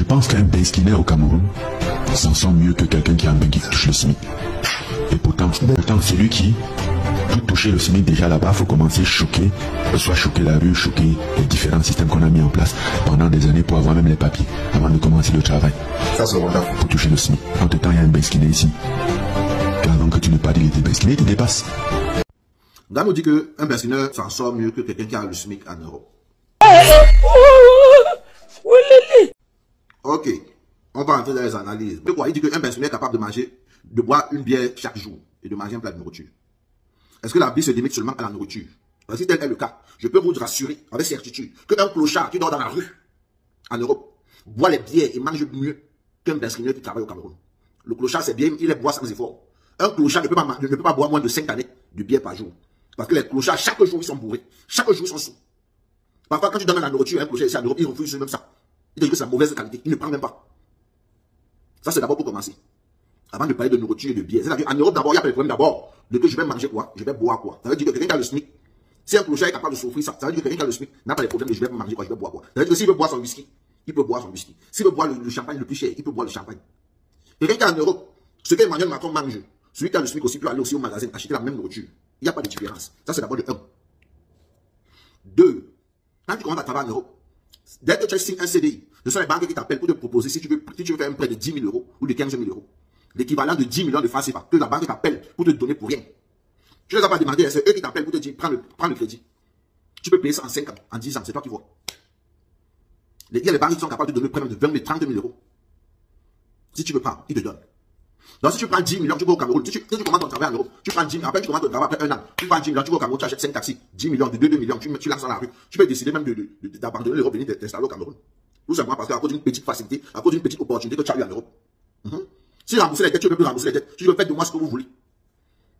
pense qu'un Beskinais au Cameroun s'en sort mieux que quelqu'un qui a un bain qui touche le SMIC. Et pourtant celui qui peut toucher le SMIC déjà là-bas, il faut commencer à choquer, soit choquer la rue, choquer les différents systèmes qu'on a mis en place pendant des années pour avoir même les papiers avant de commencer le travail. Ça c'est wonderful. Pour toucher le SMIC. Entre temps, il y a un Beskinais ici. Avant que tu ne parles, il était Beskinais, il te dépasse. Gars nous dit qu'un Beskinais s'en sort mieux que quelqu'un qui a le SMIC en Europe. Ok, on va entrer dans les analyses. De quoi il dit qu'un Beskinais est capable de manger, de boire une bière chaque jour et de manger un plat de nourriture. Est-ce que la vie se limite seulement à la nourriture? Si tel est le cas, je peux vous rassurer avec certitude qu'un clochard qui dort dans la rue en Europe boit les bières et mange mieux qu'un Beskinais qui travaille au Cameroun. Le clochard c'est bien, il les boit sans effort. Un clochard ne peut pas boire moins de 5 canettes de bière par jour. Parce que les clochards, chaque jour, ils sont bourrés. Chaque jour, ils sont sous. Parfois, quand tu donnes la nourriture à un clochard ici en Europe, il refuse même ça. Il dit que c'est la mauvaise qualité. Il ne prend même pas. Ça, c'est d'abord pour commencer. Avant de parler de nourriture et de bière. C'est-à-dire, en Europe, d'abord, il y a le problème d'abord de que je vais manger quoi? Je vais boire quoi? Ça veut dire que quelqu'un qui a le SMIC, si un clochard est capable de souffrir ça, ça veut dire que quelqu'un qui a le SMIC n'a pas les problèmes de je vais manger quoi, je vais boire quoi. Ça veut dire que s'il veut boire son whisky, il peut boire son whisky. S'il veut boire le champagne le plus cher, il peut boire le champagne. Quelqu'un qui est en Europe, ce qu'Emmanuel Macron mange, celui qui a le SMIC aussi peut aller aussi au magasin acheter la même nourriture. Il n'y a pas de différence. Ça, c'est d'abord de 1. 2. Quand tu commences à travailler en Europe, dès que tu signes un CDI, ce sont les banques qui t'appellent pour te proposer si tu veux faire un prêt de 10 000 euros ou de 15 000 euros. L'équivalent de 10 millions de francs CFA que la banque t'appelle pour te donner pour rien. Tu ne les as pas demandé, c'est eux qui t'appellent pour te dire prends le crédit. Tu peux payer ça en 5 ans, en 10 ans, c'est toi qui vois. Il y a les banques qui sont capables de te donner prêt de 20 000, 30 000 euros. Si tu veux prendre, ils te donnent. Donc si tu prends 10 millions, tu vas au Cameroun. Si tu commences ton travail en Europe, tu prends 10 millions, après tu commences ton travail après 1 an. Tu prends 10 millions, tu vas au Cameroun, tu achètes 5 taxis, 10 millions, de 2 millions, tu lances dans la rue. Tu peux décider même d'abandonner l'Europe et venir t'installer au Cameroun. Tout simplement parce qu'à cause d'une petite facilité, à cause d'une petite opportunité que tu as eu en Europe. Si rembourser les dettes, tu ne peux plus rembourser les dettes. Tu veux faire de moi ce que vous voulez.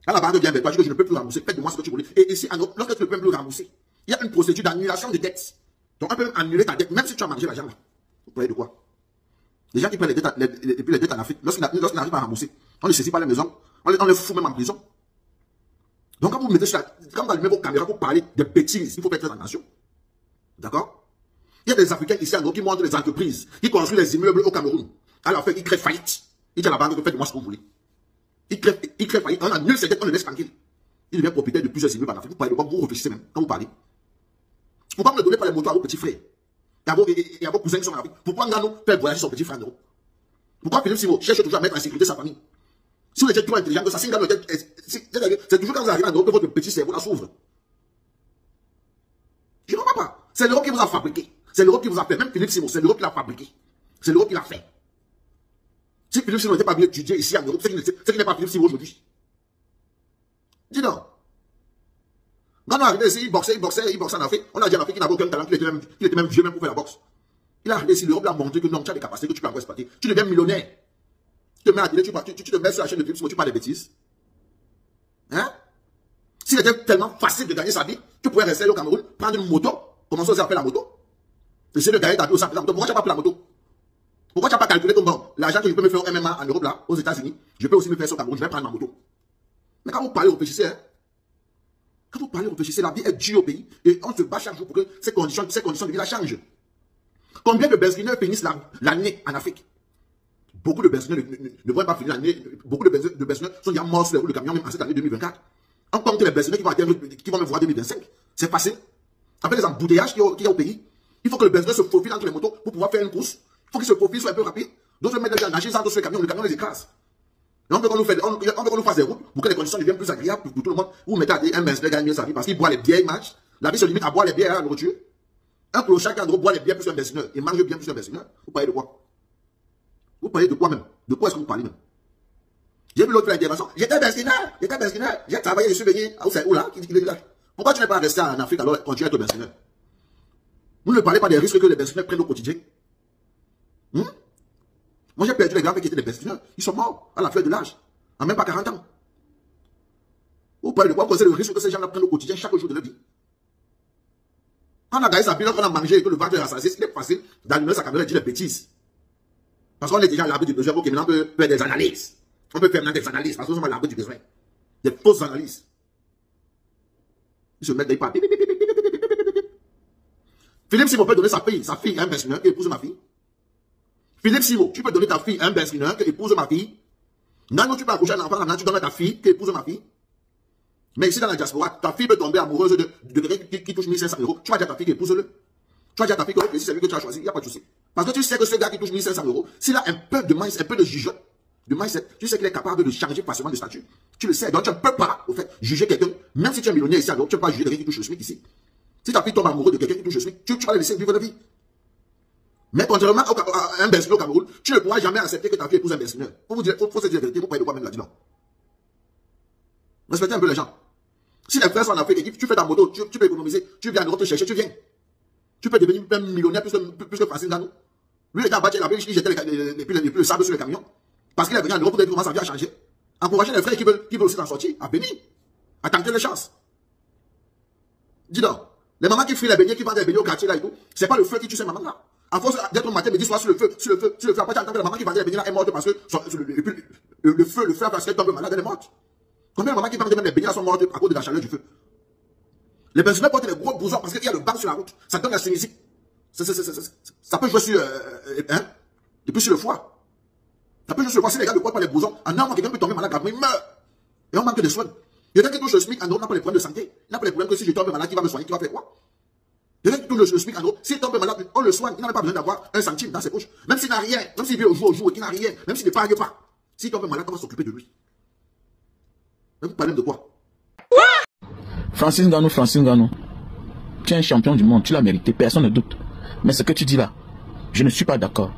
Quand la banque vient vers toi, tu dis que je ne peux plus rembourser, faites de moi ce que tu voulez. Et ici, en Europe, lorsque tu ne peux plus rembourser, il y a une procédure d'annulation de dettes. Donc on peut annuler ta dette, même si tu as mangé l'argent là. Vous voyez de quoi? Les gens qui prennent les dettes en Afrique, lorsqu'ils n'arrivent pas à rembourser, on ne saisit pas la maison, on les fout même en prison. Donc quand vous mettez quand vous allumez vos caméras pour parler de bêtises, il faut faire très attention. D'accord? Il y a des Africains ici en Europe qui montrent les entreprises, qui construisent les immeubles au Cameroun. Alors fait, ils créent faillite. Ils disent à la banque, faites de moi ce que vous voulez. Ils créent faillite. On annule ces dettes, on les laisse tranquilles. Il devient propriétaire de plusieurs immeubles en Afrique. Vous parlez de quoi? Vous réfléchissez même quand vous parlez. Pourquoi vous ne donnez pas les motos à vos petits frères? Et à vos cousins qui sont en Afrique. Pourquoi Ngano fait voyager son petit frère en Europe? Pourquoi Philippe Simo cherche toujours à mettre en sécurité sa famille? Si vous êtes plus intelligent que ça, c'est toujours quand vous arrivez en Europe que votre petit cerveau s'ouvre. Je ne comprends pas. C'est l'Europe qui vous a fabriqué. C'est l'Europe qui vous a fait. Même Philippe Simo, c'est l'Europe qui l'a fabriqué. C'est l'Europe qui l'a fait. Si Philippe Simo n'était pas bien étudié ici en Europe, c'est qu'il n'est pas Philippe Simo aujourd'hui. Dis donc. Quand on est arrivé ici, il boxait en Afrique. On a dit en Afrique qu'il n'avait aucun talent, qu'il était même vieux même pour faire la boxe. Il est arrivé ici, l'Europe l'a montré que non, tu as des capacités que tu peux encore exploiter. Tu deviens millionnaire. Tu te mets à télé, tu te mets sur la chaîne de Philippe Simo, tu parles des bêtises. Hein? S'il était tellement facile de gagner sa vie, tu pourrais rester au Cameroun, prendre une moto, commencer à faire la moto. Essayer de gagner ta vie au centre de la moto. Pourquoi tu n'as pas pris la moto? Pourquoi tu n'as pas calculé comme bon, l'argent que je peux me faire au MMA en Europe, là, aux États-Unis, je peux aussi me faire ça au Cameroun, je vais prendre ma moto. Mais quand vous parlez, réfléchissez, hein. Quand vous parlez, réfléchissez, la vie est dure au pays et on se bat chaque jour pour que ces conditions de vie la changent. Combien de Beskineurs finissent l'année en Afrique? Beaucoup de Beskineurs ne vont pas finir l'année. Beaucoup de Beskineurs sont déjà morts sur les routes de camion même en cette année 2024. On compte les Beskineurs qui vont me voir en 2025. C'est facile. Après les embouteillages qu'il y a au pays, il faut que le Beskineur se faufile entre les motos pour pouvoir faire une course. Il faut qu'il se faufile, soit un peu rapide. D'autres mettent des nager sur les camions, le camion les écrase. Et on veut qu'on nous fasse des routes pour que les conditions deviennent plus agréables pour tout le monde. Vous mettez un Beskineur gagne mieux sa vie parce qu'il boit les bières, il marche. La vie se limite à boire les bières et à la nourriture. Un clochard qui en gros boit les bières plus un Beskineur et mange bien plus un Beskineur. Vous parlez de quoi? Vous parlez de quoi même? De quoi est-ce que vous parlez même? J'ai vu l'autre intervention. J'étais Beskineur, j'ai travaillé, je suis venu. Où là? Pourquoi tu n'es pas resté en Afrique alors continuer à être Beskineur? Vous ne parlez pas des risques que les Beskineurs prennent au quotidien. Moi j'ai perdu les grands qui étaient des Beskineurs. Ils sont morts à la fleur de l'âge. En même pas 40 ans. Vous parlez de quoi? C'est le risque que ces gens-là prennent au quotidien chaque jour de leur vie. Quand on a gagné sa vie, quand on a mangé et que le ventre est rassasié, c'est facile d'allumer sa caméra et dire des bêtises. Parce qu'on est déjà à l'abri du besoin. Ok, maintenant on peut faire des analyses. On peut faire maintenant des analyses parce que nous sommes à l'abri du besoin. Des fausses analyses. Ils se mettent des pas. Philippe Simo peut donner sa fille à un Beskineur qui épouse ma fille. Philippe Simo, tu peux donner ta fille à un benzineur qui épouse ma fille. Non, tu peux accoucher un enfant, tu donnes à ta fille qui épouse ma fille. Mais ici dans la diaspora, ta fille peut tomber amoureuse de quelqu'un qui touche 1500 €. Tu vas dire à ta fille épouse-le. Tu vas dire à ta fille que si c'est lui que tu as choisi, il n'y a pas de souci. Parce que tu sais que ce gars qui touche 1500 €, s'il a un peu de mindset, un peu de jugeote, de mindset, tu sais qu'il est capable de changer facilement de statut. Tu le sais. Donc tu ne peux pas, au fait, juger quelqu'un, même si tu es millionnaire ici, alors tu ne peux pas juger quelqu'un qui touche le SMIC ici. Si ta fille tombe amoureuse de quelqu'un qui touche le SMIC, tu vas le laisser vivre la vie. Mais contrairement à un benzineur au Cameroun, tu ne pourras jamais accepter que ta fille épouse un benzineur. Faut se dire la vérité, vous croyez de quoi même là-dedans. Respectez un peu les gens. Si les frères sont en Afrique, tu fais ta moto, tu peux économiser, tu viens en Europe te chercher, tu viens. Tu peux devenir un millionnaire plus que Francine Ganou. Lui, il était en bas, il jetait le sable sur le camion. Parce qu'il est venu en Europe pour commencer sa vie à changer. Encourager les frères qui veulent aussi s'en sortir, à bénir, à tenter les chances. Dis donc, les mamans qui frient les beignets, qui vendent des beignets au quartier là et tout, c'est pas le feu qui tue ces mamans-là. À force d'être matin, midi, soir sur le feu, après tu entends que la maman qui vendait les beignets là est morte parce que le feu parce qu'elle tombe malade, elle est morte. Combien de mamans qui vendent même les beignets là sont mortes à cause de la chaleur du feu? Les benzineurs portent des gros blousons parce qu'il y a le banc sur la route. Ça donne la sinusite. Ça peut jouer sur, et puis sur le foie. Ça peut jouer sur le foie. Si les gars ne portent pas les blousons, en un mois, quelqu'un peut tomber malade, il meurt. Et on manque de soins. Quelqu'un qui touche le SMIC en Europe n'a pas les problèmes de santé. Il n'a pas les problèmes que si je tombe malade, qui va me soigner, qui va faire quoi? Quelqu'un qui touche le SMIC en Europe, s'il tombe malade, on le soigne. Il n'a pas besoin d'avoir un centime dans ses poches. Même s'il n'a rien, même s'il vit au jour et qu'il n'a rien, même s'il ne parle pas. S'il tombe malade, on va s'occuper de lui. Mais vous parlez de quoi? Francine Ganou, tu es un champion du monde, tu l'as mérité, personne ne doute. Mais ce que tu dis là, je ne suis pas d'accord.